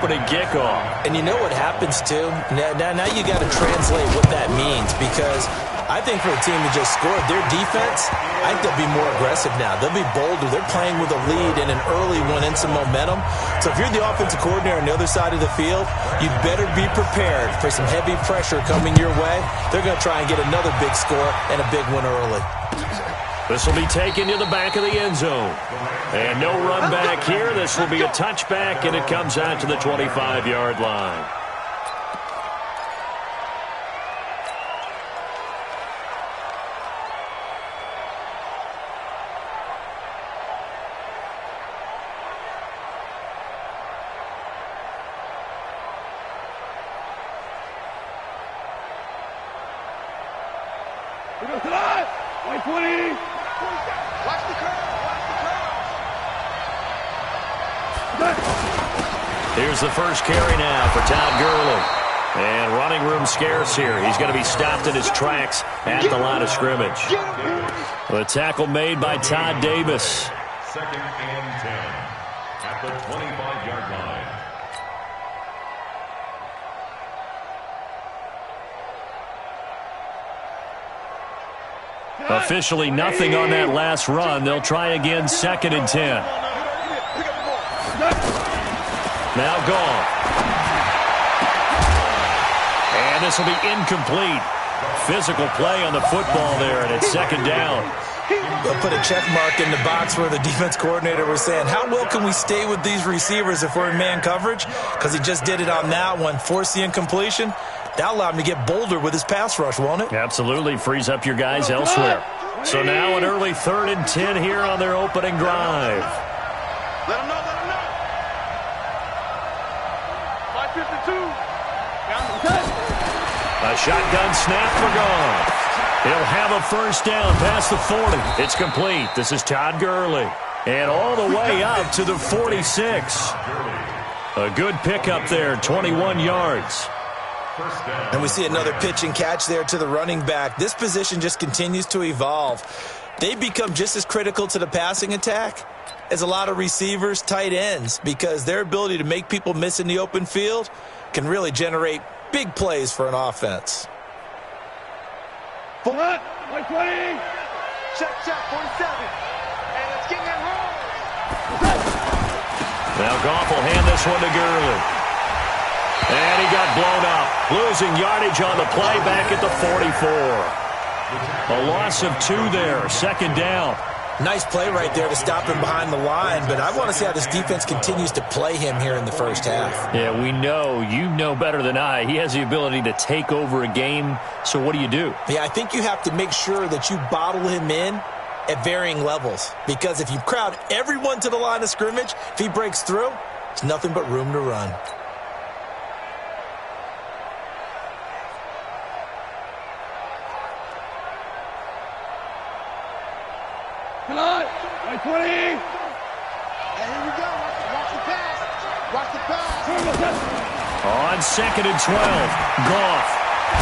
opening kickoff. And you know what happens, too? Now you got to translate what that means, because I think for a team that just scored, their defense, I think they'll be more aggressive now. They'll be bolder. They're playing with a lead and an early one and some momentum. So if you're the offensive coordinator on the other side of the field, you'd better be prepared for some heavy pressure coming your way. They're going to try and get another big score and a big one early. This will be taken to the back of the end zone. And no run back here. This will be a touchback, and it comes out to the 25-yard line. Here's the first carry now for Todd Gurley. And running room scarce here. He's going to be stopped in his tracks at the line of scrimmage. The tackle made by Todd Davis. 2nd and 10 at the 25-yard line. Officially nothing on that last run. They'll try again, 2nd and 10. Now Goff. And this will be incomplete. Physical play on the football there, and it's 2nd down. They'll put a check mark in the box where the defense coordinator was saying, how well can we stay with these receivers if we're in man coverage? Because he just did it on that one, forced the incompletion. That allowed him to get bolder with his pass rush, won't it? Absolutely. Frees up your guys elsewhere. So now an early 3rd and 10 here on their opening drive. Let him know, let him know. 552. A shotgun snap for Goff. He'll have a first down past the 40. It's complete. This is Todd Gurley. And all the way up to the 46. A good pickup there, 21 yards. And we see another pitch and catch there to the running back. This position just continues to evolve. They become just as critical to the passing attack as a lot of receivers, tight ends, because their ability to make people miss in the open field can really generate big plays for an offense. Full up, 120. Check, 47. And let's get that roll. Now Goff will hand this one to Gurley. And he got blown up, losing yardage on the play back at the 44. A loss of 2 there, 2nd down. Nice play right there to stop him behind the line, but I want to see how this defense continues to play him here in the first half. Yeah, we know, you know better than I, he has the ability to take over a game, so what do you do? Yeah, I think you have to make sure that you bottle him in at varying levels, because if you crowd everyone to the line of scrimmage, if he breaks through, it's nothing but room to run. Come on, 120. And here we go. Watch the pass. Watch the pass. On 2nd and 12, Goff.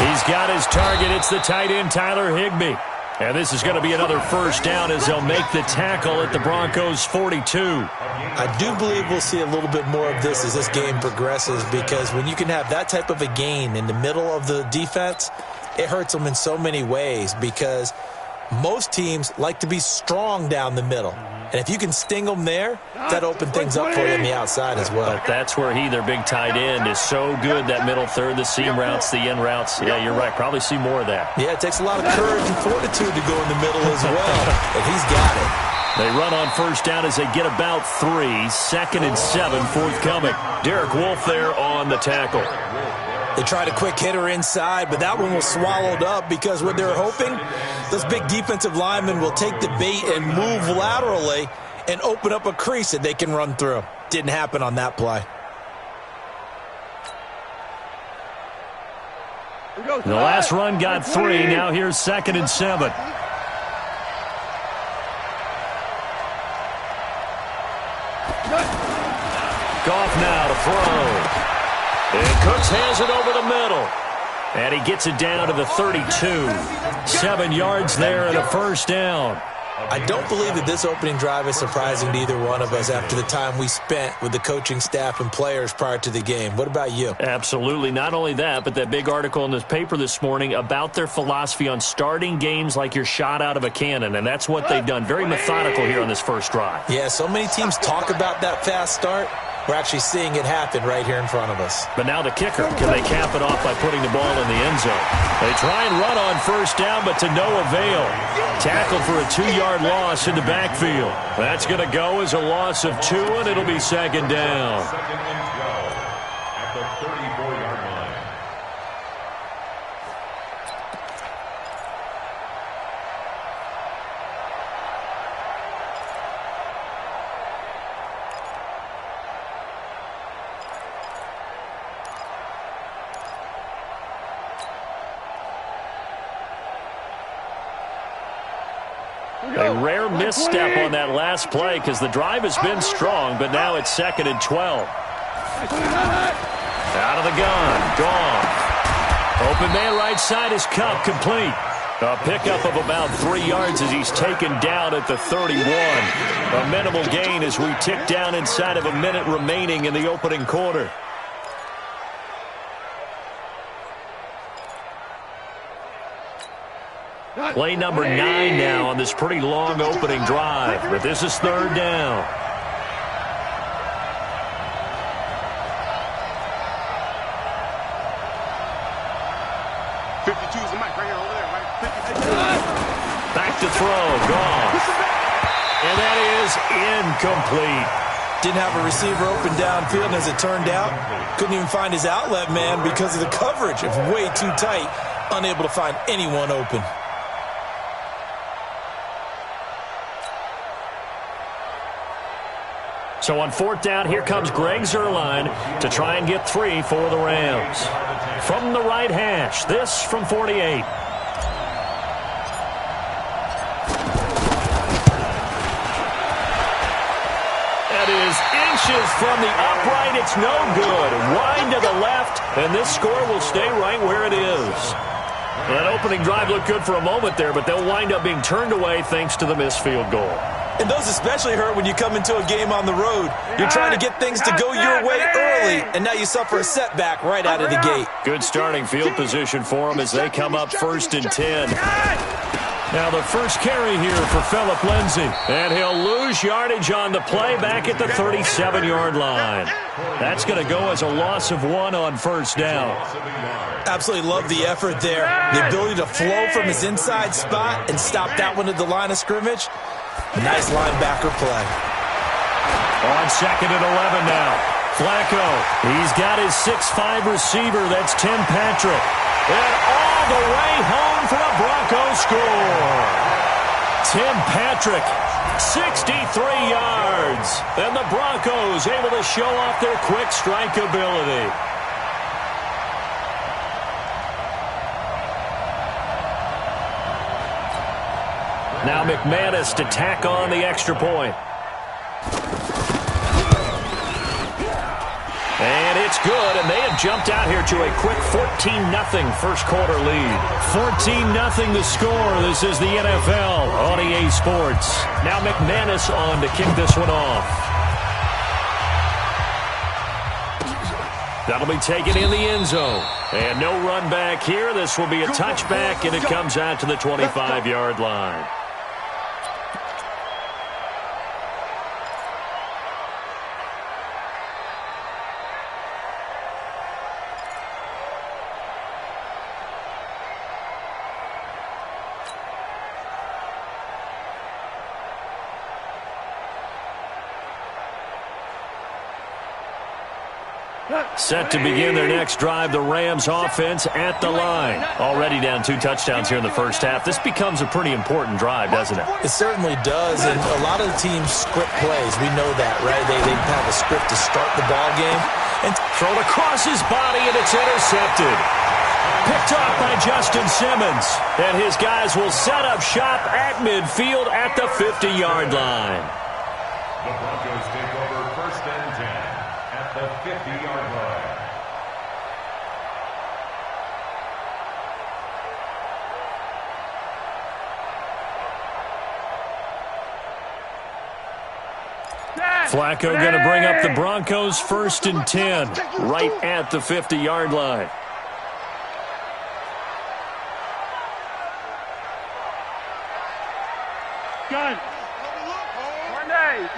He's got his target. It's the tight end, Tyler Higbee. And this is going to be another first down as they'll make the tackle at the Broncos' 42. I do believe we'll see a little bit more of this as this game progresses, because when you can have that type of a gain in the middle of the defense, it hurts them in so many ways, because most teams like to be strong down the middle. And if you can sting them there, that opens things up for you on the outside as well. But that's where their big tight end, is so good, that middle third, the seam routes, the in routes. Yeah, you're right. Probably see more of that. Yeah, it takes a lot of courage and fortitude to go in the middle as well. And he's got it. They run on first down as they get about 3. 2nd and 7 forthcoming. Derek Wolfe there on the tackle. They tried a quick hitter inside, but that one was swallowed up, because what they're hoping, those big defensive linemen will take the bait and move laterally and open up a crease that they can run through. Didn't happen on that play. The last run got 3. Now here's 2nd and 7. Goff now to throw. And Cooks has it over the middle. And he gets it down to the 32. 7 yards there and a first down. I don't believe that this opening drive is surprising to either one of us after the time we spent with the coaching staff and players prior to the game. What about you? Absolutely. Not only that, but that big article in this paper this morning about their philosophy on starting games like you're shot out of a cannon, and that's what they've done. Very methodical here on this first drive. Yeah, so many teams talk about that fast start. We're actually seeing it happen right here in front of us. But now the kicker. Can they cap it off by putting the ball in the end zone? They try and run on first down, but to no avail. Tackled for a 2-yard loss in the backfield. That's going to go as a loss of 2, and it'll be second down. Second and 12 at the 34-yard line. A rare misstep on that last play because the drive has been strong, but now it's second and 12. Out of the gun, gone. Open man right side is Cup, complete. A pickup of about 3 yards as he's taken down at the 31. A minimal gain as we tick down inside of a minute remaining in the opening quarter. Play number 9 now on this pretty long opening drive, but this is third down. Back to throw, gone. And that is incomplete. Didn't have a receiver open downfield, and as it turned out, couldn't even find his outlet man because of the coverage. It's way too tight, unable to find anyone open. So on fourth down, here comes Greg Zuerlein to try and get 3 for the Rams. From the right hash, this from 48. That is inches from the upright. It's no good. Wide to the left, and this score will stay right where it is. That opening drive looked good for a moment there, but they'll wind up being turned away thanks to the missed field goal. And those especially hurt when you come into a game on the road. You're trying to get things to go your way early, and now you suffer a setback right out of the gate. Good starting field position for them as they come up first and 10. Now the first carry here for Phillip Lindsay, and he'll lose yardage on the play back at the 37-yard line. That's going to go as a loss of 1 on first down. Absolutely love the effort there. The ability to flow from his inside spot and stop that one at the line of scrimmage. Nice linebacker play. On second and 11 now. Flacco, he's got his 6'5 receiver. That's Tim Patrick. And all the way home for a Bronco score. Tim Patrick, 63 yards. And the Broncos able to show off their quick strike ability. Now McManus to tack on the extra point. And it's good, and they have jumped out here to a quick 14-0 first quarter lead. 14-0 the score. This is the NFL on EA Sports. Now McManus on to kick this one off. That'll be taken in the end zone. And no run back here. This will be a touchback, and it comes out to the 25-yard line. Set to begin their next drive, the Rams offense at the line. Already down 2 touchdowns here in the first half. This becomes a pretty important drive, doesn't it? It certainly does, and a lot of the teams script plays. We know that, right? They have a script to start the ball game. And thrown across his body, and it's intercepted. Picked off by Justin Simmons. And his guys will set up shop at midfield at the 50-yard line. The Broncos take over first and 10 at the 50-yard line. Flacco going to bring up the Broncos 1st and 10, right at the 50-yard line. Gun. Monday.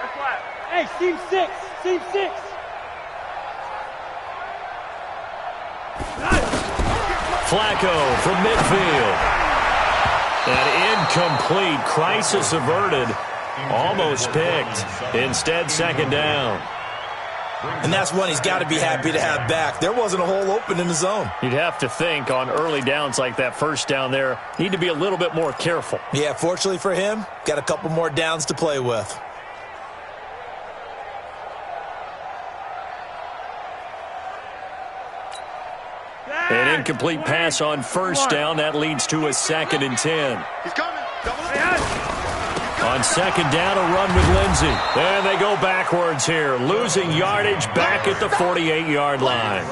That's what. Hey, seam 6. Flacco from midfield. An incomplete, crisis averted. Almost picked. Instead, 2nd down. And that's one he's got to be happy to have back. There wasn't a hole open in the zone. You'd have to think on early downs like that 1st down there, need to be a little bit more careful. Yeah, fortunately for him, got a couple more downs to play with. An incomplete pass on 1st down. That leads to a 2nd and 10. He's coming. On 2nd down, a run with Lindsey. And they go backwards here, losing yardage back at the 48-yard line.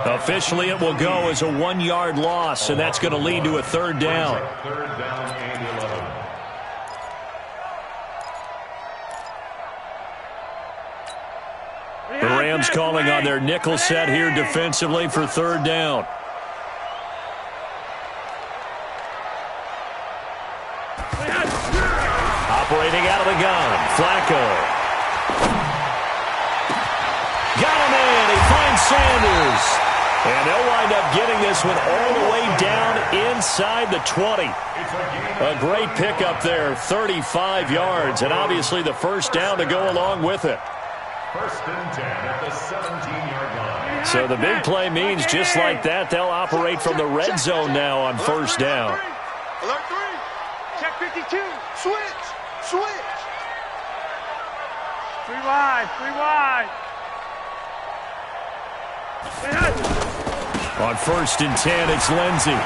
Officially, it will go as a 1-yard loss, and that's going to lead to a 3rd down. The Rams calling on their nickel set here defensively for 3rd down. Operating out of the gun, Flacco. Got him in. He finds Sanders. And they'll wind up getting this one all the way down inside the 20. A great pickup there, 35 yards, and obviously the 1st down to go along with it. 1st and 10 at the 17-yard line. So the big play means just like that, they'll operate from the red zone now on 1st down. Alert 3. Check 52. Switch. 3 wide. On 1st and 10, it's Lindsey.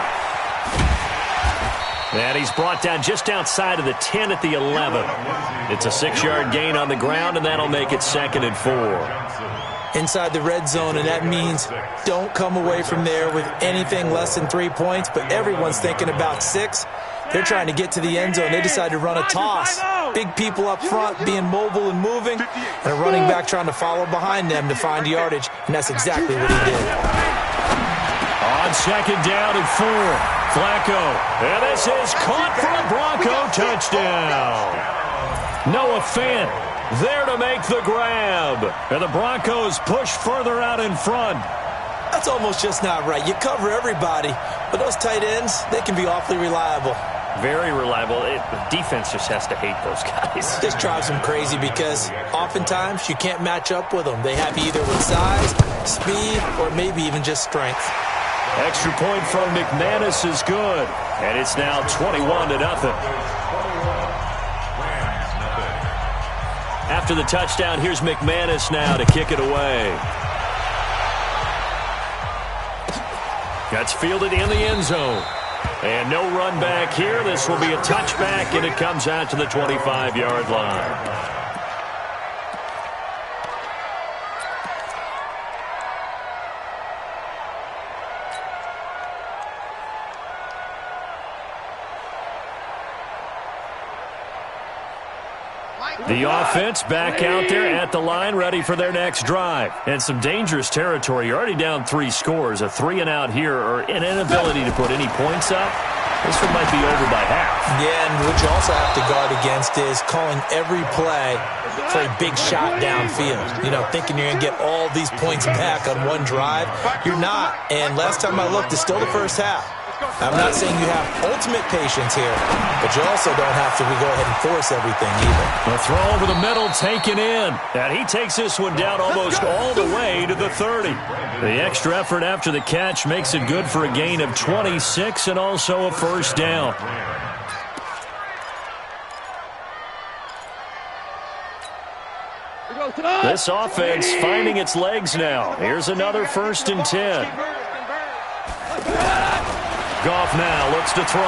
And he's brought down just outside of the 10 at the 11. It's a 6-yard gain on the ground, and that'll make it 2nd and 4. Inside the red zone, and that means don't come away from there with anything less than 3 points, but everyone's thinking about 6. They're trying to get to the end zone. They decide to run a toss. Big people up front being mobile and moving, and a running back trying to follow behind them to find yardage, and that's exactly what he did. On 2nd down and 4, Flacco. And this is caught for a Bronco touchdown. Noah Fant there to make the grab. And the Broncos push further out in front. That's almost just not right. You cover everybody, but those tight ends, they can be awfully reliable. Very reliable. The defense just has to hate those guys. This drives them crazy because oftentimes you can't match up with them. They have you either with size, speed, or maybe even just strength. Extra point from McManus is good. And it's now 21-0. After the touchdown, here's McManus now to kick it away. That's fielded in the end zone. And no run back here. This will be a touchback, and it comes out to the 25-yard line. The offense back out there at the line, ready for their next drive. And some dangerous territory. You're already down 3 scores. A 3-and-out here, or an inability to put any points up. This one might be over by half. Yeah, and what you also have to guard against is calling every play for a big shot downfield. You know, thinking you're going to get all these points back on one drive. You're not. And last time I looked, it's still the first half. I'm not saying you have ultimate patience here, but you also don't have to go ahead and force everything either. A throw over the middle taken in. And he takes this one down almost all the way to the 30. The extra effort after the catch makes it good for a gain of 26 and also a 1st down. This offense finding its legs now. Here's another 1st and 10. Goff now looks to throw.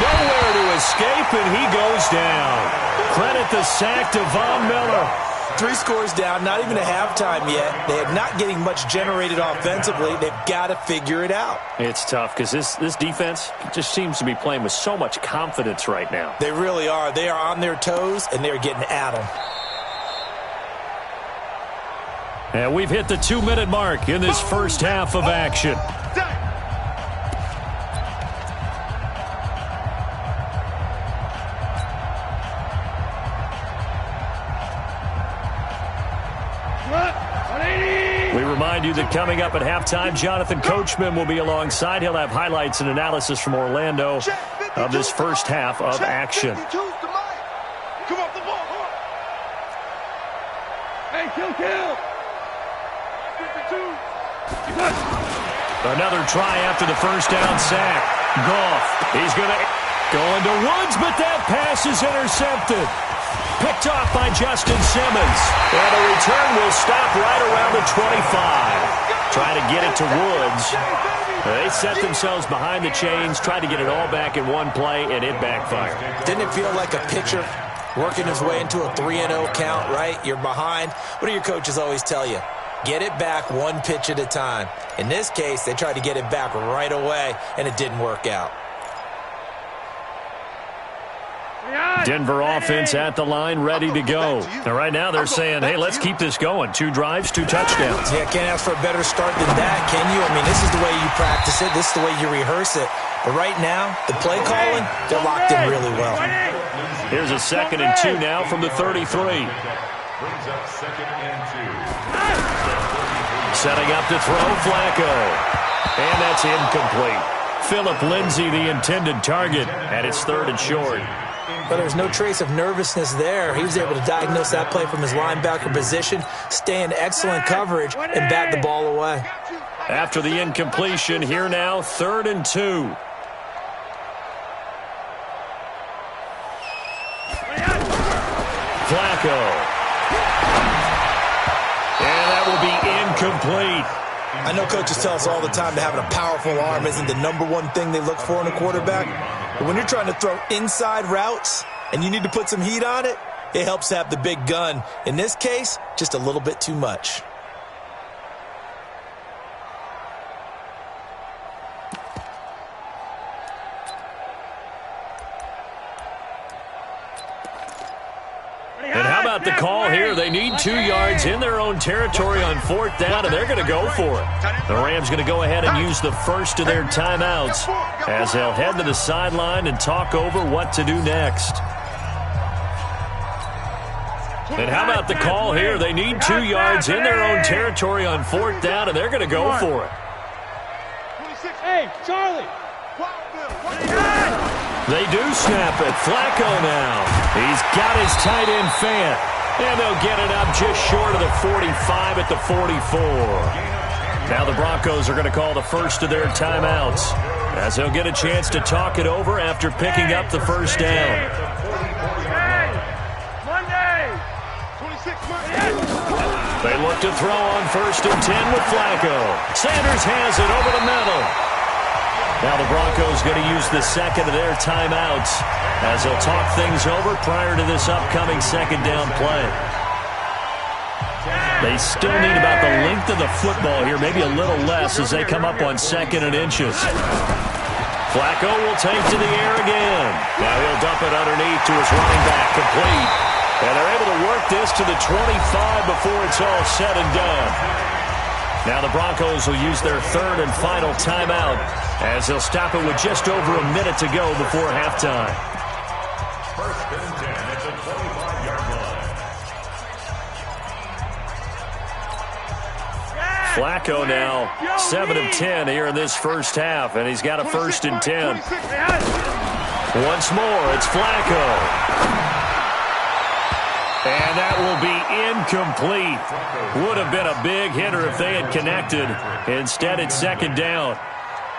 Nowhere to escape, and he goes down. Credit the sack to Von Miller. 3 scores down, not even a halftime yet. They are not getting much generated offensively. They've got to figure it out. It's tough because this defense just seems to be playing with so much confidence right now. They really are. They are on their toes, and they're getting at them. And we've hit the 2-minute mark in this first half of action. We remind you that coming up at halftime, Jonathan Coachman will be alongside. He'll have highlights and analysis from Orlando of this first half of action. Come off the ball. Hey, kill. 52. Another try after the first down sack. Goff, he's going to go into Woods, but that pass is intercepted. Picked off by Justin Simmons. And the return will stop right around the 25. Trying to get it to Woods. They set themselves behind the chains, tried to get it all back in one play, and it backfired. Didn't it feel like a pitcher working his way into a 3-0 count, right? You're behind. What do your coaches always tell you? Get it back one pitch at a time. In this case, they tried to get it back right away, and it didn't work out. Denver offense at the line, ready to go. And right now they're saying, hey, let's keep this going. 2 drives, 2 touchdowns. Yeah, can't ask for a better start than that, can you? I mean, this is the way you practice it. This is the way you rehearse it. But right now, the play calling, they're locked in really well. Here's a 2nd and 2 now from the 33. Brings up 2nd and 2. Setting up to throw, Flacco. And that's incomplete. Phillip Lindsay, the intended target, and it's 3rd and short. But there's no trace of nervousness there. He was able to diagnose that play from his linebacker position, stay in excellent coverage, and bat the ball away. After the incompletion, here now, 3rd and 2. Flacco. And that will be incomplete. I know coaches tell us all the time that having a powerful arm isn't the #1 thing they look for in a quarterback. But when you're trying to throw inside routes and you need to put some heat on it, it helps to have the big gun. In this case, just a little bit too much. And how about the call here? They need 2 yards in their own territory on 4th down, and they're going to go for it. The Rams going to go ahead and use the first of their timeouts as they'll head to the sideline and talk over what to do next. And how about the call here? They need 2 yards in their own territory on 4th down, and they're going to go for it. Hey, Charlie. They do snap it. Flacco now. He's got his tight end Fant. And they'll get it up just short of the 45 at the 44. Now the Broncos are going to call the first of their timeouts as they'll get a chance to talk it over after picking up the first down. They look to throw on 1st and 10 with Flacco. Sanders has it over the middle. Now the Broncos going to use the 2nd of their timeouts as they'll talk things over prior to this upcoming 2nd down play. They still need about the length of the football here, maybe a little less as they come up on 2nd and inches. Flacco will take to the air again. Now he'll dump it underneath to his running back, complete. And they're able to work this to the 25 before it's all said and done. Now the Broncos will use their 3rd and final timeout as they'll stop it with just over a minute to go before halftime. 1st and 10 at the 25-yard line. Flacco now 7 of 10 here in this first half, and he's got a 1st and 10. Once more, it's Flacco. And that will be incomplete. Would have been a big hitter if they had connected. Instead, it's 2nd down.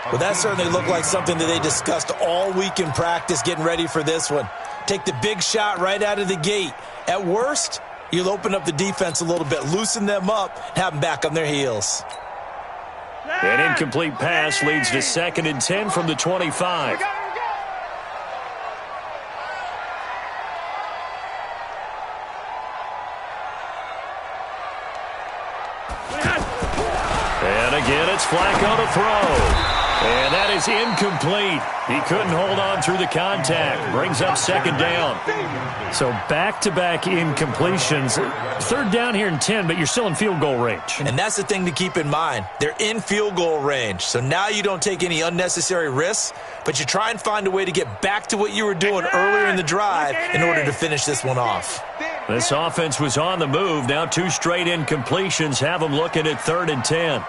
Well, that certainly looked like something that they discussed all week in practice getting ready for this one. Take the big shot right out of the gate. At worst, you'll open up the defense a little bit, loosen them up, have them back on their heels. An incomplete pass leads to 2nd and 10 from the 25. And again, it's Flacco to throw. And that is incomplete. He couldn't hold on through the contact. Brings up second down. So back-to-back incompletions. Third down here in 10, but you're still in field goal range. And that's the thing to keep in mind. They're in field goal range. So now you don't take any unnecessary risks, but you try and find a way to get back to what you were doing earlier in the drive in order to finish this one off. This offense was on the move. Now 2 straight incompletions have them looking at 3rd and 10.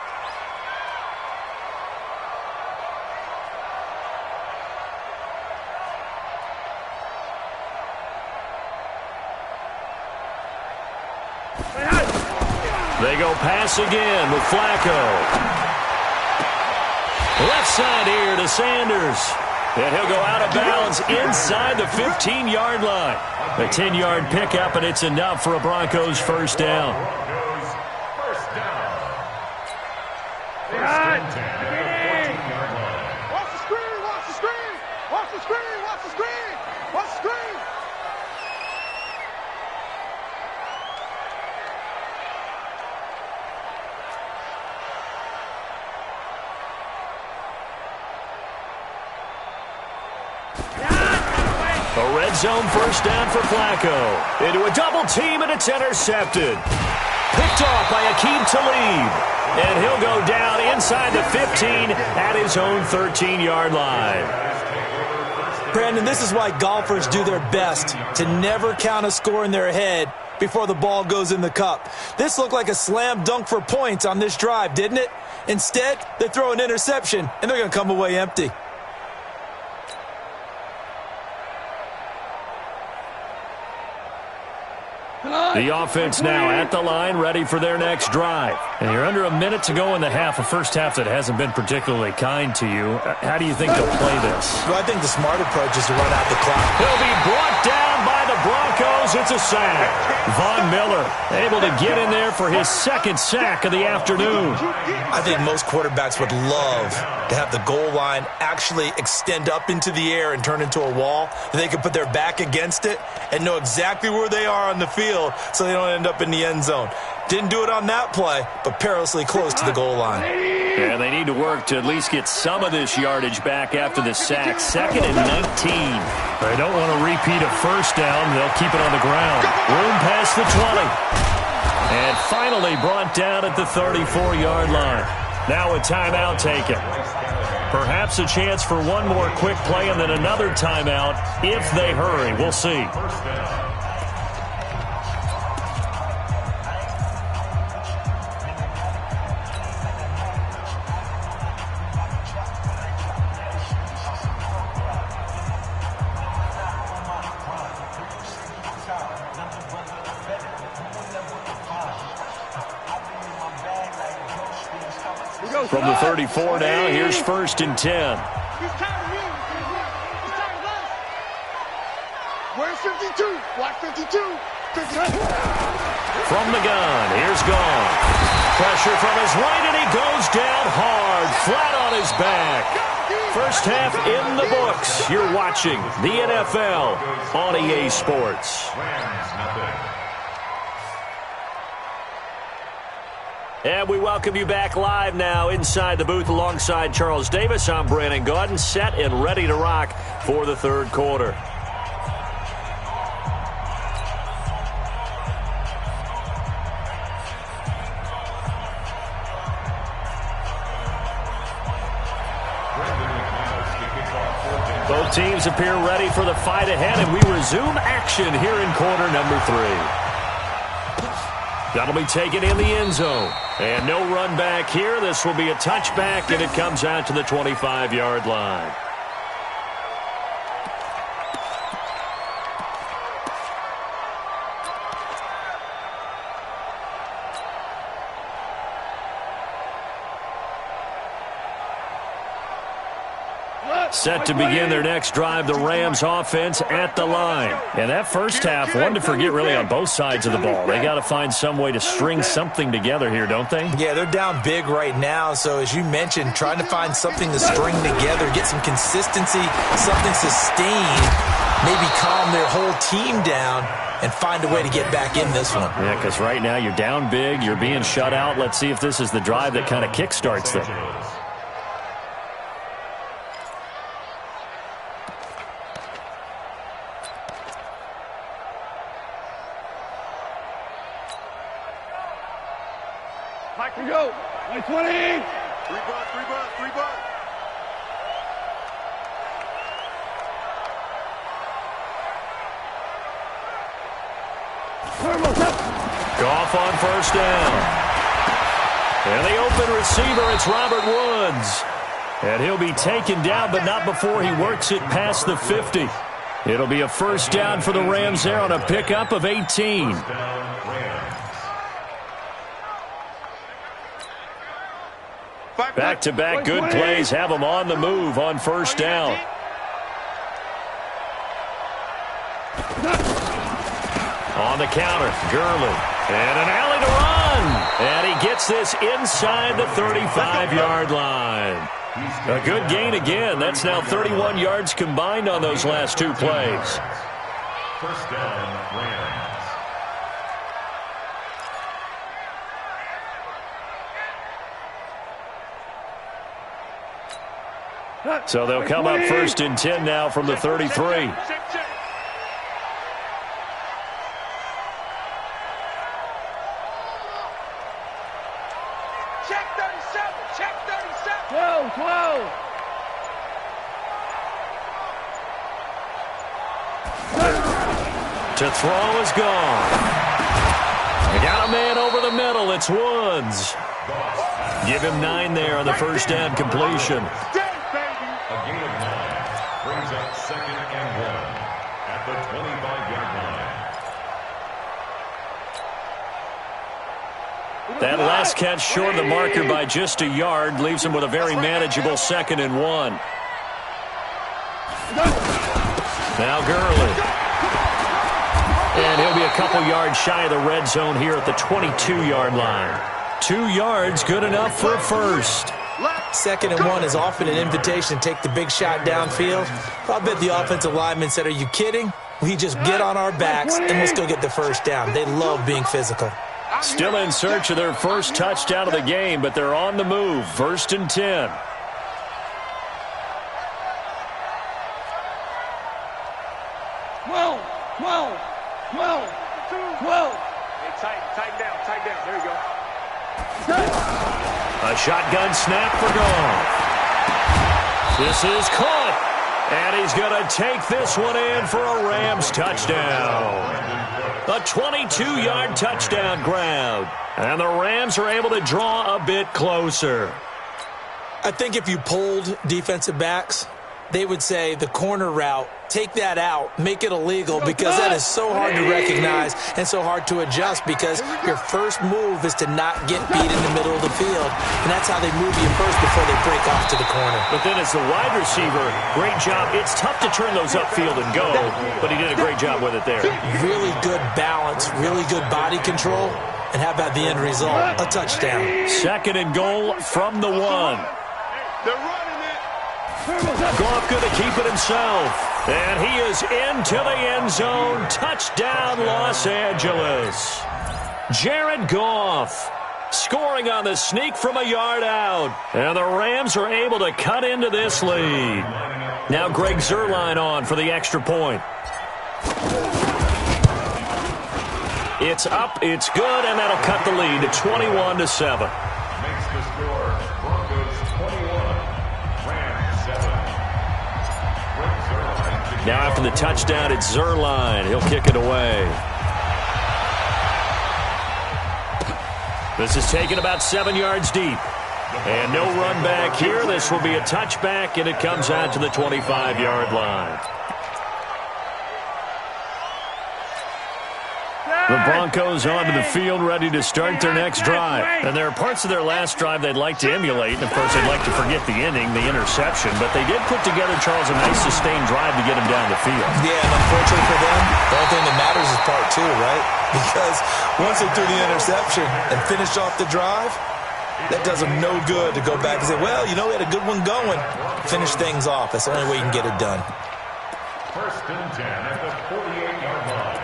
They go pass again with Flacco. Left side here to Sanders. And he'll go out of bounds inside the 15-yard line. A 10-yard pickup, and it's enough for a Broncos first down. First down. Watch the screen, watch the screen, watch the screen, watch the screen, watch the screen. A red zone first down for Flacco. Into a double team, and it's intercepted. Picked off by billydakidd52's. And he'll go down inside the 15 at his own 13-yard line. Brandon, this is why golfers do their best to never count a score in their head before the ball goes in the cup. This looked like a slam dunk for points on this drive, didn't it? Instead, they throw an interception, and they're going to come away empty. The offense now at the line, ready for their next drive. And you're under a minute to go in the half, a first half that hasn't been particularly kind to you. How do you think they'll play this? Well, I think the smart approach is to run out the clock. He'll be brought down by the Broncos. It's a sack. Von Miller able to get in there for his second sack of the afternoon. I think most quarterbacks would love to have the goal line actually extend up into the air and turn into a wall. They can put their back against it and know exactly where they are on the field so they don't end up in the end zone. Didn't do it on that play, but perilously close to the goal line. Yeah, they need to work to at least get some of this yardage back after the sack. 2nd and 19. They don't want to repeat a first down. They'll keep it on the ground. Room past the 20. And finally brought down at the 34-yard line. Now a timeout taken. Perhaps a chance for one more quick play and then another timeout if they hurry. We'll see. From the 34 now, here's 1st and 10. He's tired of you. He's tired of us. Where's 52? Watch 52. 52. From the gun, here's Gone. Pressure from his right, and he goes down hard, flat on his back. First half in the books. You're watching the NFL on EA Sports. And we welcome you back live now inside the booth alongside Charles Davis. I'm Brandon Gaudin, set and ready to rock for the third quarter. Both teams appear ready for the fight ahead, and we resume action here in quarter number 3. That'll be taken in the end zone. And no run back here. This will be a touchback, and it comes out to the 25-yard line. Set to begin their next drive, the Rams offense at the line. And that first half, one to forget really on both sides of the ball. They got to find some way to string something together here, don't they? Yeah, they're down big right now. So as you mentioned, trying to find something to string together, get some consistency, something sustained maybe calm their whole team down and find a way to get back in this one. Yeah, because right now you're down big, you're being shut out. Let's see if this is the drive that kind of kickstarts them. Mike, we go. 20. 3 bucks. Goff on first down. And the open receiver, it's Robert Woods. And he'll be taken down, but not before he works it past the 50. It'll be a first down for the Rams there on a pickup of 18. Back-to-back good plays have them on the move on first down. On the counter, Gurley. And an alley to run. And he gets this inside the 35-yard line. A good gain again. That's now 31 yards combined on those last two plays. First down, Rams. So they'll come up first and 10 now from the 33. To throw is gone. They got a man over the middle. It's Woods. Give him 9 there on the first down completion. A gain of 9 brings up 2nd and 1 at the 25-yard line. That last catch short of the marker by just a yard leaves him with a very manageable 2nd and 1. Now Gurley. And he'll be a couple yards shy of the red zone here at the 22-yard line. 2 yards, good enough for a first. 2nd and 1 is often an invitation to take the big shot downfield. I bet the offensive lineman said, "Are you kidding? We just get on our backs and we'll still get the first down." They love being physical. Still in search of their first touchdown of the game, but they're on the move. 1st and 10. Tighten down. There you go. A shotgun snap for Goff. This is caught. And he's going to take this one in for a Rams touchdown. A 22-yard touchdown grab. And the Rams are able to draw a bit closer. I think if you polled defensive backs, they would say the corner route, take that out, make it illegal, because that is so hard to recognize and so hard to adjust, because your first move is to not get beat in the middle of the field. And that's how they move you first before they break off to the corner. But then as the wide receiver, great job. It's tough to turn those upfield and go, but he did a great job with it there. Really good balance, really good body control. And how about the end result? A touchdown. 2nd and goal from the 1. They're running it. Goff going to keep it himself. And he is into the end zone. Touchdown, Los Angeles. Jared Goff scoring on the sneak from a yard out. And the Rams are able to cut into this lead. Now Greg Zuerlein on for the extra point. It's up, it's good, and that'll cut the lead to 21-7. Makes the score Broncos 21, Rams 7. Now after the touchdown, it's Zuerlein. He'll kick it away. This is taken about 7 yards deep. And no run back here. This will be a touchback, and it comes out to the 25-yard line. The Broncos onto the field, ready to start their next drive. And there are parts of their last drive they'd like to emulate. And, of course, they'd like to forget the ending, the interception. But they did put together, Charles, a nice sustained drive to get him down the field. Yeah, and unfortunately for them, the only thing that matters is part 2, right? Because once they threw the interception and finished off the drive, that does them no good to go back and say, well, you know, we had a good one going. Finish things off. That's the only way you can get it done. First and 10 at the 48-yard line.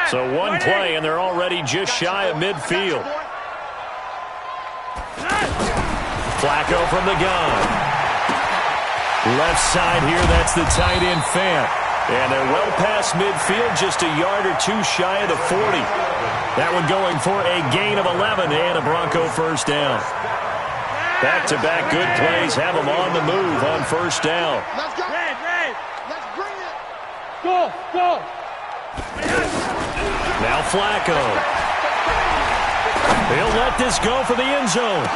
So one play, and they're already just shy of midfield. Flacco from the gun. Left side here, that's the tight end Fant. And they're well past midfield, just a yard or two shy of the 40. That one going for a gain of 11 and a Bronco first down. Back-to-back good plays have them on the move on first down. Let's go. Let's bring it. Go. Now Flacco. He'll let this go for the end zone.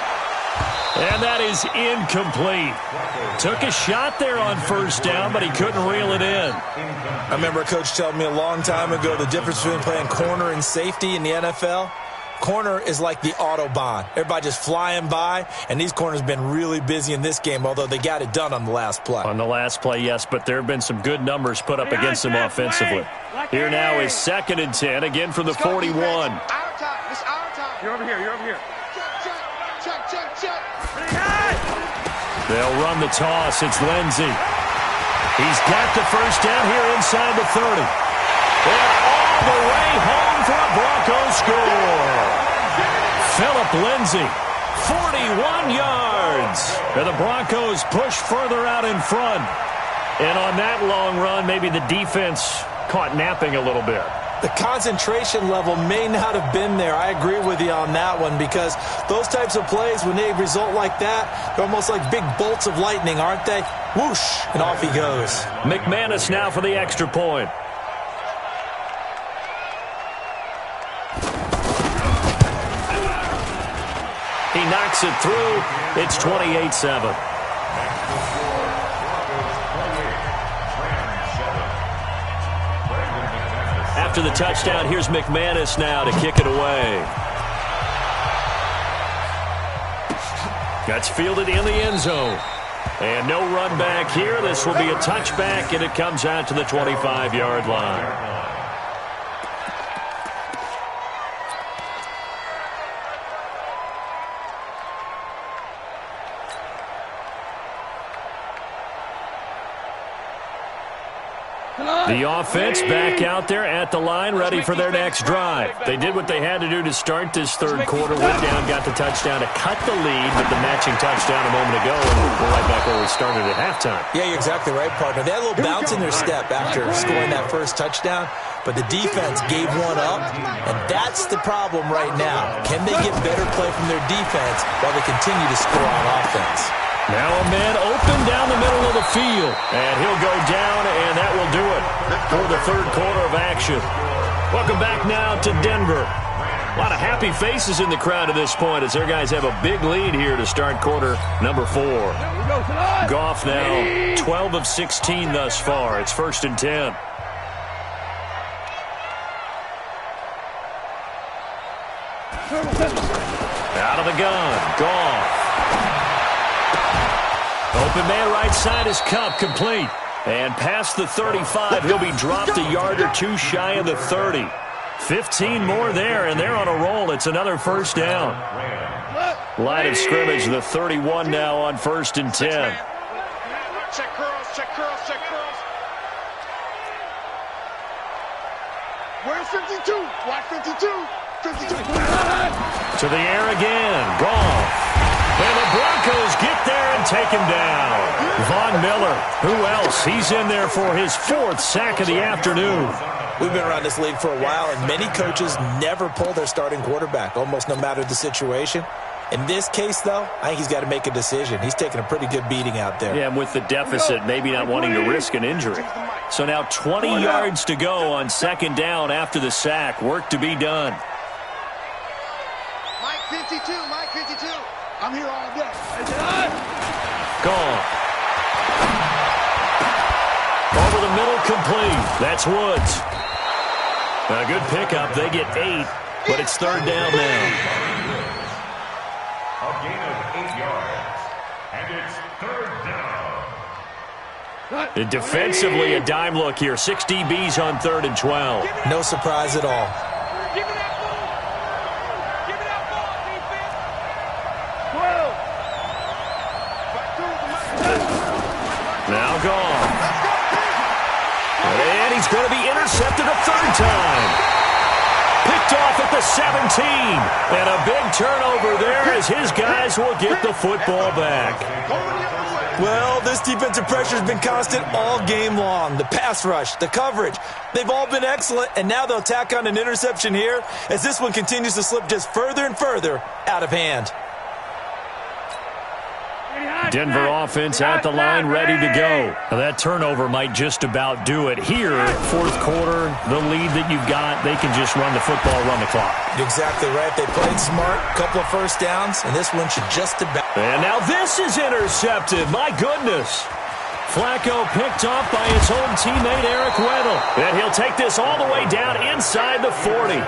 And that is incomplete. Took a shot there on first down, but he couldn't reel it in. I remember a coach telling me a long time ago the difference between playing corner and safety in the NFL. Corner is like the Autobahn. Everybody just flying by, and these corners have been really busy in this game, although they got it done on the last play. On the last play, yes, but there have been some good numbers put up against them offensively. Here now is 2nd and 10, again from the 41. Our time. It's our time. You're over here. Check. They'll run the toss. It's Lindsey. He's got the first down here inside the 30. And all the way home for a Broncos score. Phillip Lindsey, 41 yards. And the Broncos push further out in front. And on that long run, maybe the defense caught napping a little bit. The concentration level may not have been there. I agree with you on that one, because those types of plays, when they result like that, they're almost like big bolts of lightning, aren't they? Whoosh, and off he goes. McManus now for the extra point. He knocks it through. It's 28-7. After the touchdown, here's McManus now to kick it away. That's fielded in the end zone. And no run back here. This will be a touchback, and it comes out to the 25-yard line. The offense back out there at the line, ready for their next drive. They did what they had to do to start this third quarter. Went down, got the touchdown to cut the lead, but the matching touchdown a moment ago, and we're right back where we started at halftime. Yeah, you're exactly right, partner. They had a little bounce in their step after scoring that first touchdown, but the defense gave one up, and that's the problem right now. Can they get better play from their defense while they continue to score on offense? Now a man open down the middle of the field, and he'll go down, and that will do it for the third quarter of action. Welcome back now to Denver. A lot of happy faces in the crowd at this point as their guys have a big lead here to start quarter number 4. Goff now 12 of 16 thus far. It's 1st and 10. Out of the gun, Goff. Open man right side is Cup, complete. And past the 35, he'll be dropped a yard or two shy of the 30. 15 more there, and they're on a roll. It's another first down. Line of scrimmage, the 31 now on 1st and 10. Check curls. Where's 52? Watch 52. 52. To the air again, Goff. And the Broncos get there and take him down. Von Miller, who else? He's in there for his 4th sack of the afternoon. We've been around this league for a while, and many coaches never pull their starting quarterback, almost no matter the situation. In this case, though, I think he's got to make a decision. He's taking a pretty good beating out there. Yeah, and with the deficit, maybe not wanting to risk an injury. So now 20 yards to go on 2nd down after the sack. Work to be done. Mike 52. I'm here all day. Gone. Over the middle, complete. That's Woods. A good pickup. They get 8, but it's 3rd down now. A gain of 8 yards, and it's 3rd down. And defensively, a dime look here. 6 DBs on 3rd and 12. No surprise at all. Now gone. And he's going to be intercepted a third time. Picked off at the 17. And a big turnover there as his guys will get the football back. Well, this defensive pressure has been constant all game long. The pass rush, the coverage, they've all been excellent, and now they'll tack on an interception here as this one continues to slip just further and further out of hand. Denver offense at the line, ready to go. Now that turnover might just about do it. Here, fourth quarter, the lead that you've got, they can just run the football, run the clock. Exactly right. They played smart, couple of first downs, and this one should just about. And now this is intercepted. My goodness. Flacco picked off by his own teammate Eric Weddle. And he'll take this all the way down inside the 40.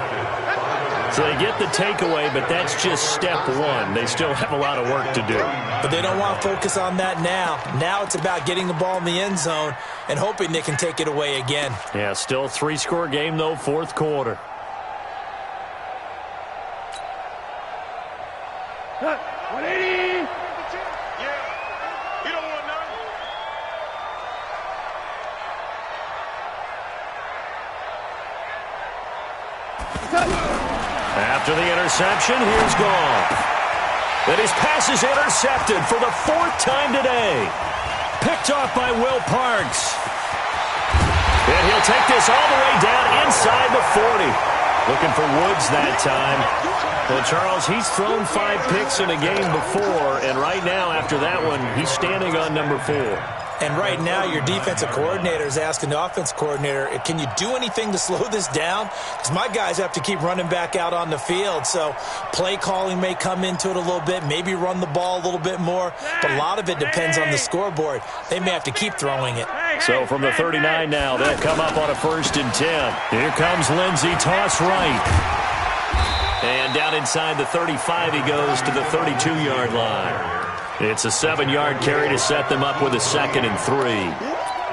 So they get the takeaway, but that's just step one. They still have a lot of work to do. But they don't want to focus on that now. Now it's about getting the ball in the end zone and hoping they can take it away again. Yeah, still three-score game, though, fourth quarter. 180. Yeah. You don't want none. After the interception, here's Goff. And his pass is intercepted for the fourth time today. Picked off by Will Parks. And he'll take this all the way down inside the 40. Looking for Woods that time. Well, Charles, he's thrown 5 picks in a game before, and right now, after that one, he's standing on number 4. And right now, your defensive coordinator is asking the offense coordinator, can you do anything to slow this down? Because my guys have to keep running back out on the field. So play calling may come into it a little bit, maybe run the ball a little bit more. But a lot of it depends on the scoreboard. They may have to keep throwing it. So from the 39 now, they'll come up on a 1st and 10. Here comes Lindsey, toss right. And down inside the 35 he goes to the 32-yard line. It's a 7-yard carry to set them up with a 2nd and 3.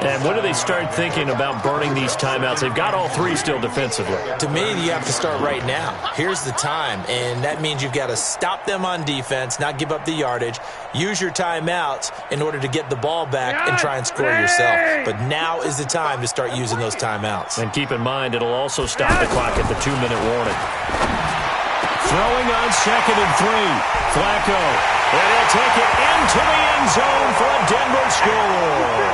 And when do they start thinking about burning these timeouts? They've got all 3 still defensively. To me, you have to start right now. Here's the time, and that means you've got to stop them on defense, not give up the yardage, use your timeouts in order to get the ball back and try and score yourself. But now is the time to start using those timeouts. And keep in mind, it'll also stop the clock at the 2-minute warning. Throwing on 2nd and 3. Flacco. And he'll take it into the end zone for a Denver score.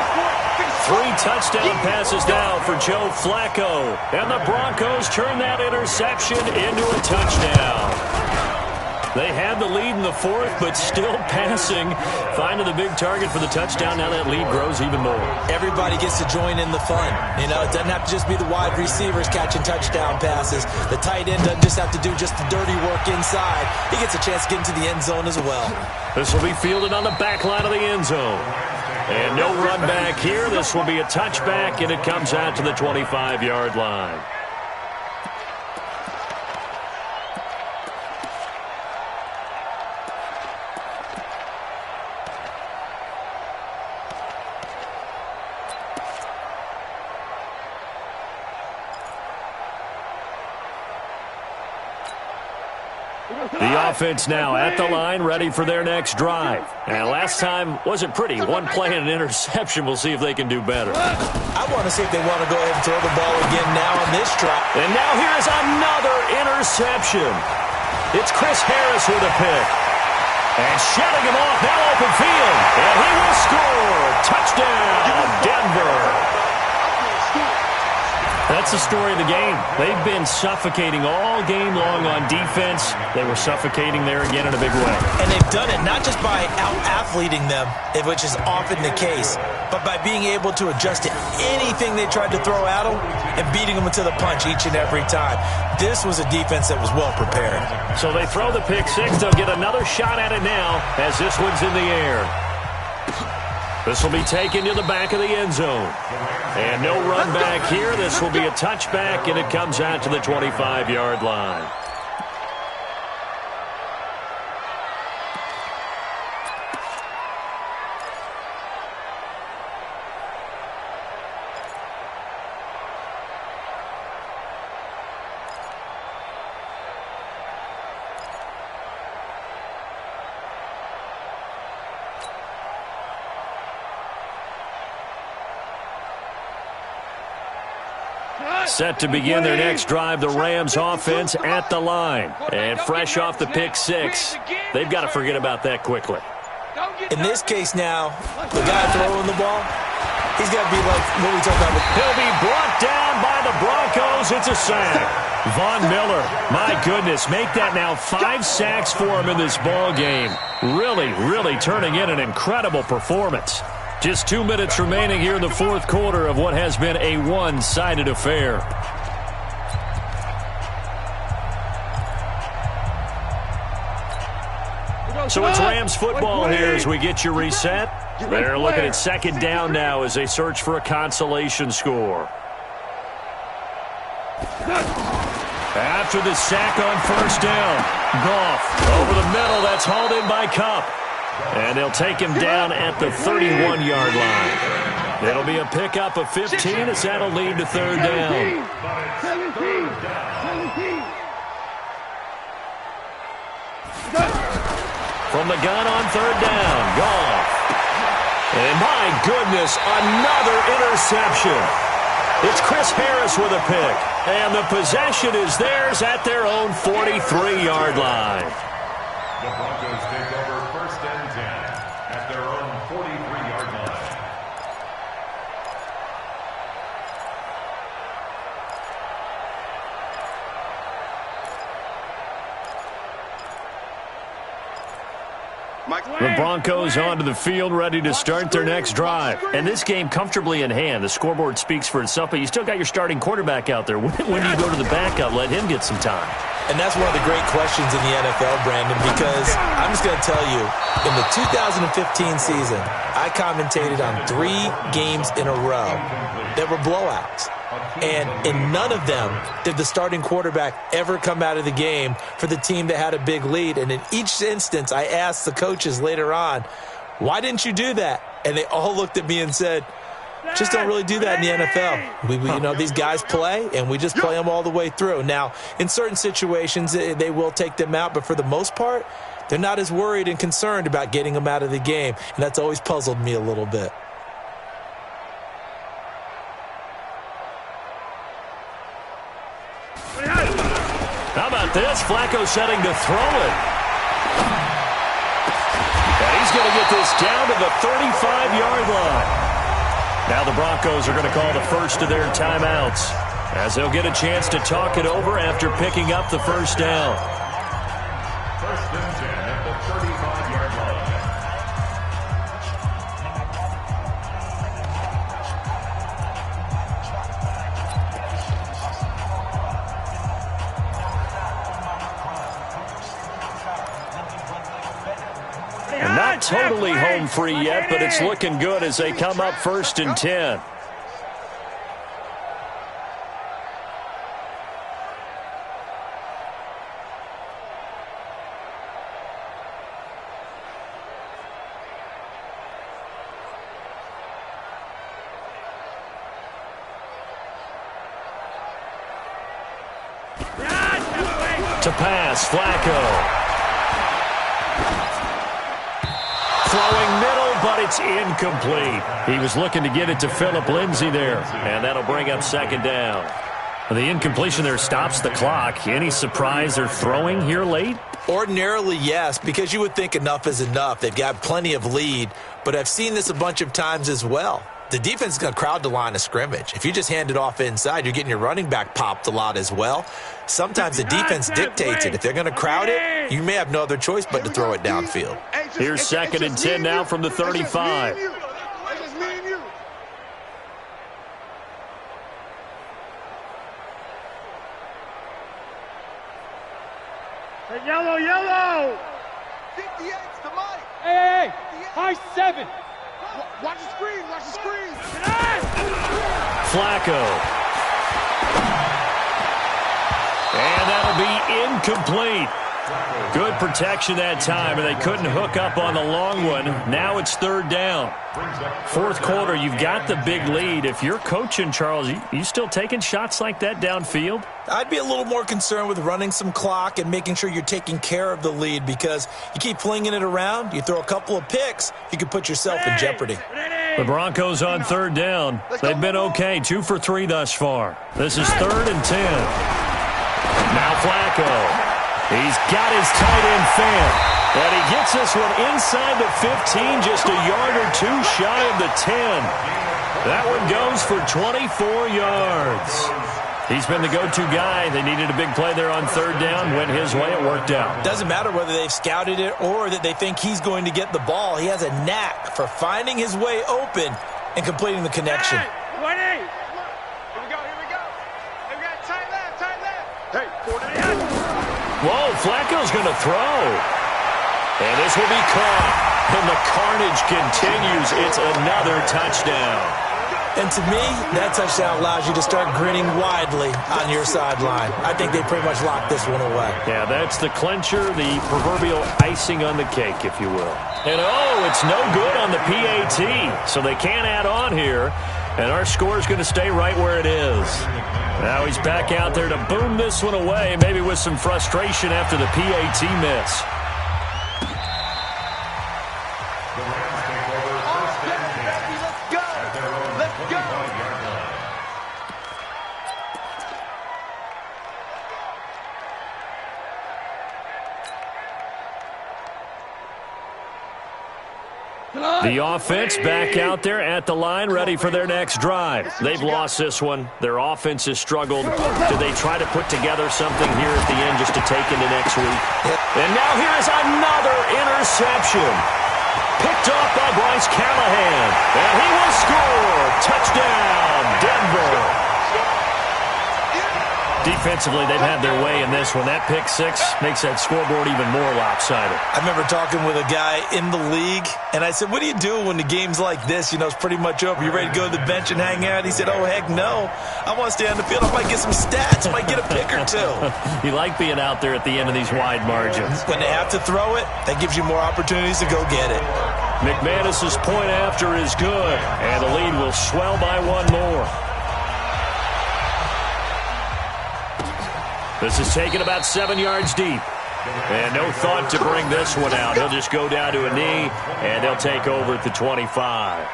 3 touchdown passes now for Joe Flacco. And the Broncos turn that interception into a touchdown. They had the lead in the 4th, but still passing. Finding the big target for the touchdown. Now that lead grows even more. Everybody gets to join in the fun. You know, it doesn't have to just be the wide receivers catching touchdown passes. The tight end doesn't just have to do just the dirty work inside. He gets a chance to get into the end zone as well. This will be fielded on the back line of the end zone. And no run back here. This will be a touchback, and it comes out to the 25-yard line. The offense now at the line, ready for their next drive. And last time wasn't pretty. One play and an interception. We'll see if they can do better. I want to see if they want to go ahead and throw the ball again now on this drive. And now here is another interception. It's Chris Harris with a pick. And shutting him off, now open field. And he will score. Touchdown, Denver. That's the story of the game. They've been suffocating all game long on defense. They were suffocating there again in a big way. And they've done it not just by out-athleting them, which is often the case, but by being able to adjust to anything they tried to throw at them and beating them to the punch each and every time. This was a defense that was well prepared. So they throw the pick 6. They'll get another shot at it now as this one's in the air. This will be taken to the back of the end zone. And no run back here. This will be a touchback, and it comes out to the 25-yard line. Set to begin their next drive, the Rams offense at the line. And fresh off the pick six, they've got to forget about that quickly. In this case now, the guy throwing the ball, he's got to be like what we talked about. He'll be brought down by the Broncos. It's a sack. Von Miller, my goodness, make that now 5 sacks for him in this ball game. Really turning in an incredible performance. Just 2 minutes remaining here in the fourth quarter of what has been a one-sided affair. So it's Rams football here as we get you reset. They're looking at second down now as they search for a consolation score. After the sack on first down, Goff over the middle. That's hauled in by Kupp. And they'll take him down at the 31-yard line. It'll be a pickup of 15 as that'll lead to third down. 17. From the gun on third down, Goff. And my goodness, another interception. It's Chris Harris with a pick. And the possession is theirs at their own 43-yard line. The Broncos take over first and 10 at their own 43-yard line. The Broncos onto the field, ready to start their next drive. And this game comfortably in hand. The scoreboard speaks for itself, but you still got your starting quarterback out there. When do you go to the backup? Let him get some time. And that's one of the great questions in the NFL, Brandon, because I'm just going to tell you, in the 2015 season, I commentated on 3 games in a row that were blowouts. And in none of them did the starting quarterback ever come out of the game for the team that had a big lead. And in each instance, I asked the coaches later on, why didn't you do that? And they all looked at me and said, just don't really do that in the NFL. These guys play, and we just play them all the way through. Now, in certain situations, they will take them out, but for the most part, they're not as worried and concerned about getting them out of the game. And that's always puzzled me a little bit. How about this? Flacco setting to throw it. And he's going to get this down to the 35-yard line. Now the Broncos are going to call the first of their timeouts as they'll get a chance to talk it over after picking up the first down. First and 10 at the 35-yard line. And not totally home free yet, but it's looking good as they come up first and 10. To pass, Flacco. Throwing middle, but it's incomplete. He was looking to get it to Phillip Lindsay there, and that'll bring up second down. The incompletion there stops the clock. Any surprise they're throwing here late? Ordinarily, yes, because you would think enough is enough. They've got plenty of lead, but I've seen this a bunch of times as well. The defense is going to crowd the line of scrimmage. If you just hand it off inside, you're getting your running back popped a lot as well. Sometimes the defense dictates it. If they're going to crowd it, you may have no other choice but to throw it downfield. Here's second and 10 now from the 35. Yellow! 58's to Mike. Hey, high 7. Watch the screen. Flacco. And that'll be incomplete. Good protection that time, and they couldn't hook up on the long one. Now it's third down. Fourth quarter, you've got the big lead. If you're coaching, Charles, you still taking shots like that downfield? I'd be a little more concerned with running some clock and making sure you're taking care of the lead, because you keep flinging it around, you throw a couple of picks, you can put yourself in jeopardy. The Broncos on third down. They've been okay, 2 for 3 thus far. This is 3rd and 10. Now Flacco. He's got his tight end fan. And he gets this one inside the 15, just a yard or 2 shy of the 10. That one goes for 24 yards. He's been the go-to guy. They needed a big play there on third down. Went his way. It worked out. Doesn't matter whether they've scouted it or that they think he's going to get the ball. He has a knack for finding his way open and completing the connection. Hey, 20. Here we go. Hey, we got tight left. Hey, 40. Whoa, Flacco's going to throw. And this will be caught. And the carnage continues. It's another touchdown. And to me, that touchdown allows you to start grinning widely on your sideline. I think they pretty much locked this one away. Yeah, that's the clincher, the proverbial icing on the cake, if you will. And, it's no good on the PAT, so they can't add on here. And our score is going to stay right where it is. Now he's back out there to boom this one away, maybe with some frustration after the PAT miss. The offense back out there at the line, ready for their next drive. They've lost this one. Their offense has struggled. Do they try to put together something here at the end just to take into next week? And now here is another interception. Picked off by Bryce Callahan. And he will score. Touchdown, Denver. Defensively, they've had their way in this one. That pick six makes that scoreboard even more lopsided. I remember talking with a guy in the league, and I said, what do you do when the game's like this? It's pretty much over. You ready to go to the bench and hang out? He said, oh, heck no. I want to stay on the field. I might get some stats. I might get a pick or two. You like being out there at the end of these wide margins. When they have to throw it, that gives you more opportunities to go get it. McManus's point after is good, and the lead will swell by one more. This is taken about 7 yards deep. And no thought to bring this one out. He'll just go down to a knee, and they'll take over at the 25.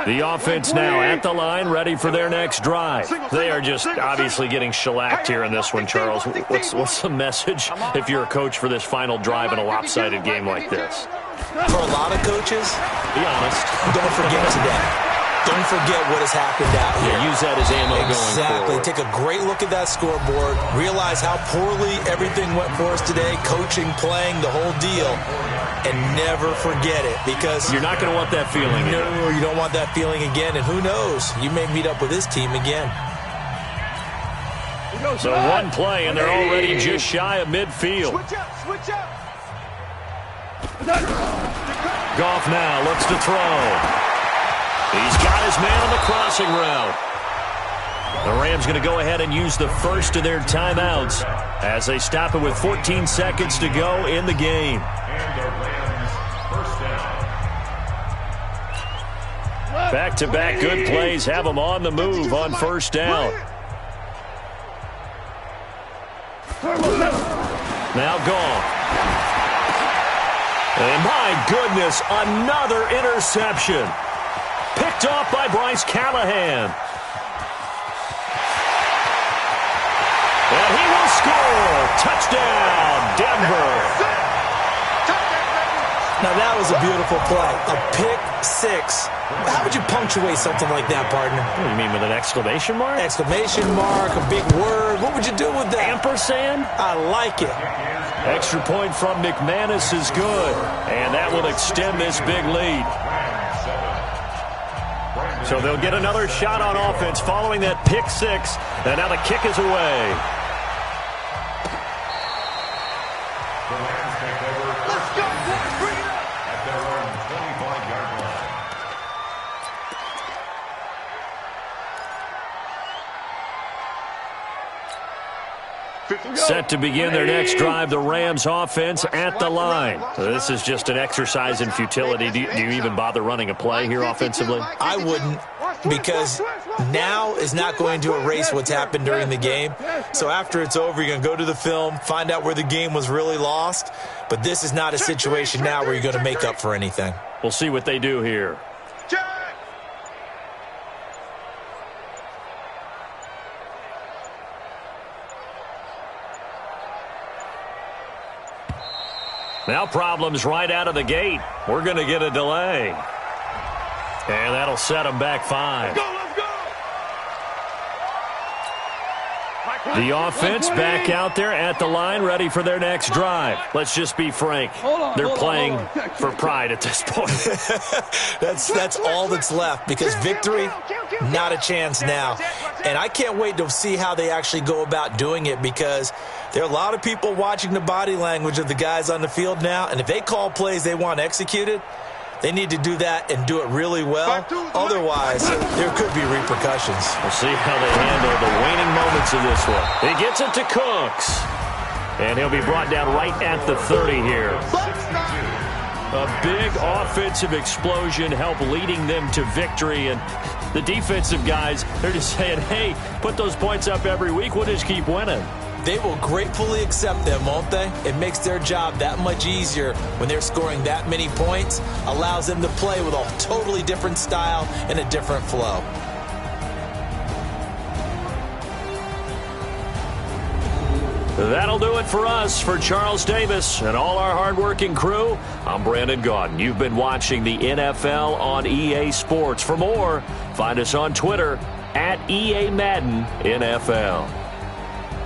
The offense now at the line, ready for their next drive. They are just obviously getting shellacked here in this one, Charles. What's the message if you're a coach for this final drive in a lopsided game like this? For a lot of coaches, be honest, don't forget today. Don't forget what has happened out here. Yeah, use that as ammo going Exactly. forward. Take a great look at that scoreboard. Realize how poorly everything went for us today. Coaching, playing, the whole deal. And never forget it, because you're not going to want that feeling again. No, you don't want that feeling again. And who knows? You may meet up with this team again. So one play, and they're already just shy of midfield. Switch up. Goff now looks to throw. He's got his man on the crossing route. The Rams going to go ahead and use the first of their timeouts as they stop it with 14 seconds to go in the game. And the Rams first down. Back-to-back good plays have them on the move on first down. Now Goff. And my goodness, another interception. Picked off by Bryce Callahan. And he will score. Touchdown, Denver. Now, that was a beautiful play. A pick six. How would you punctuate something like that, partner? What do you mean, with an exclamation mark? Exclamation mark, a big word. What would you do with that? Ampersand? I like it. Extra point from McManus is good. And that will extend this big lead. So they'll get another shot on offense following that pick six. And now the kick is away. The Rams take over. Let's go, boys. Bring it up. At their own 25-yard line. Set to begin their next drive, the Rams offense at the line. This is just an exercise in futility. Do you even bother running a play here offensively? I wouldn't, because now is not going to erase what's happened during the game. So after it's over, you're going to go to the film, find out where the game was really lost. But this is not a situation now where you're going to make up for anything. We'll see what they do here. Now problems right out of the gate. We're going to get a delay. And that'll set them back 5. The offense back out there at the line, ready for their next drive. Let's just be frank. They're playing for pride at this point. That's all that's left, because victory, not a chance now. And I can't wait to see how they actually go about doing it, because there are a lot of people watching the body language of the guys on the field now, and if they call plays they want executed, they need to do that and do it really well. Otherwise, there could be repercussions. We'll see how they handle the waning moments of this one. He gets it to Cooks. And he'll be brought down right at the 30 here. A big offensive explosion helped leading them to victory. And the defensive guys, they're just saying, hey, put those points up every week. We'll just keep winning. They will gratefully accept them, won't they? It makes their job that much easier when they're scoring that many points. Allows them to play with a totally different style and a different flow. That'll do it for us. For Charles Davis and all our hardworking crew, I'm Brandon Gaudin. You've been watching the NFL on EA Sports. For more, find us on Twitter at EA Madden NFL.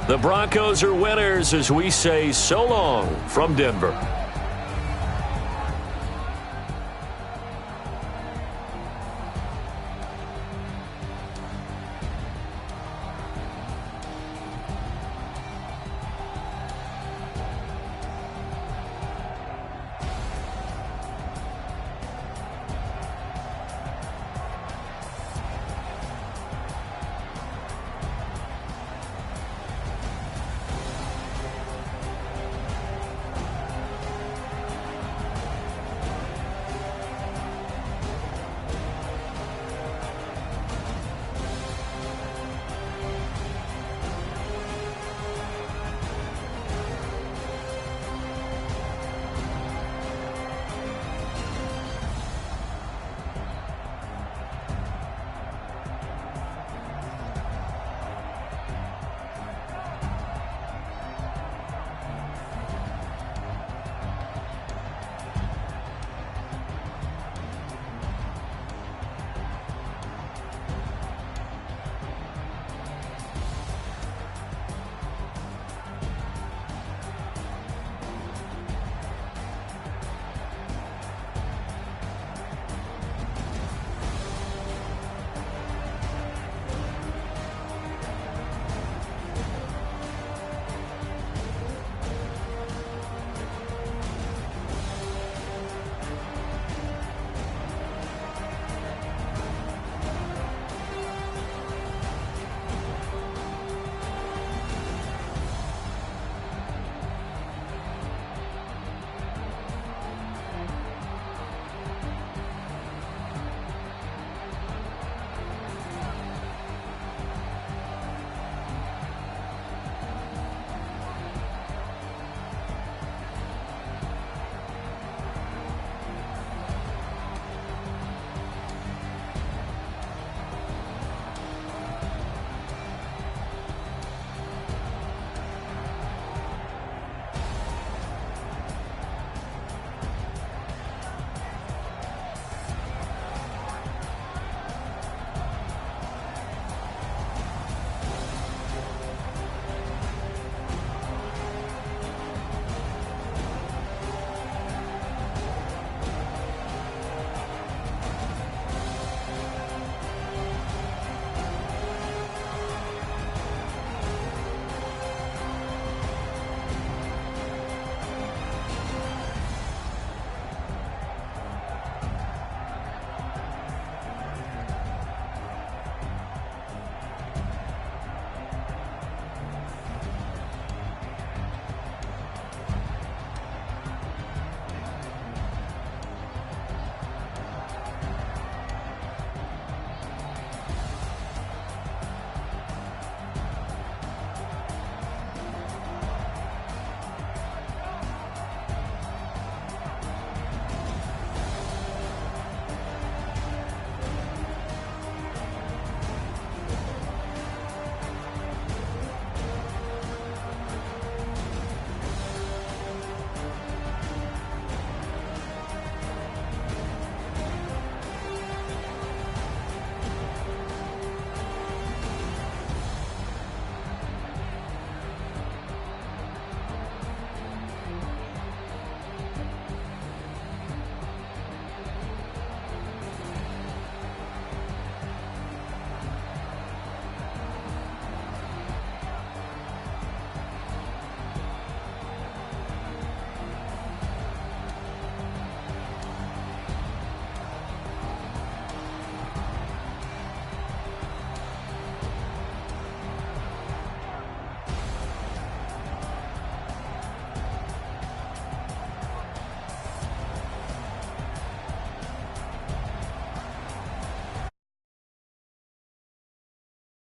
The Broncos are winners as we say so long from Denver.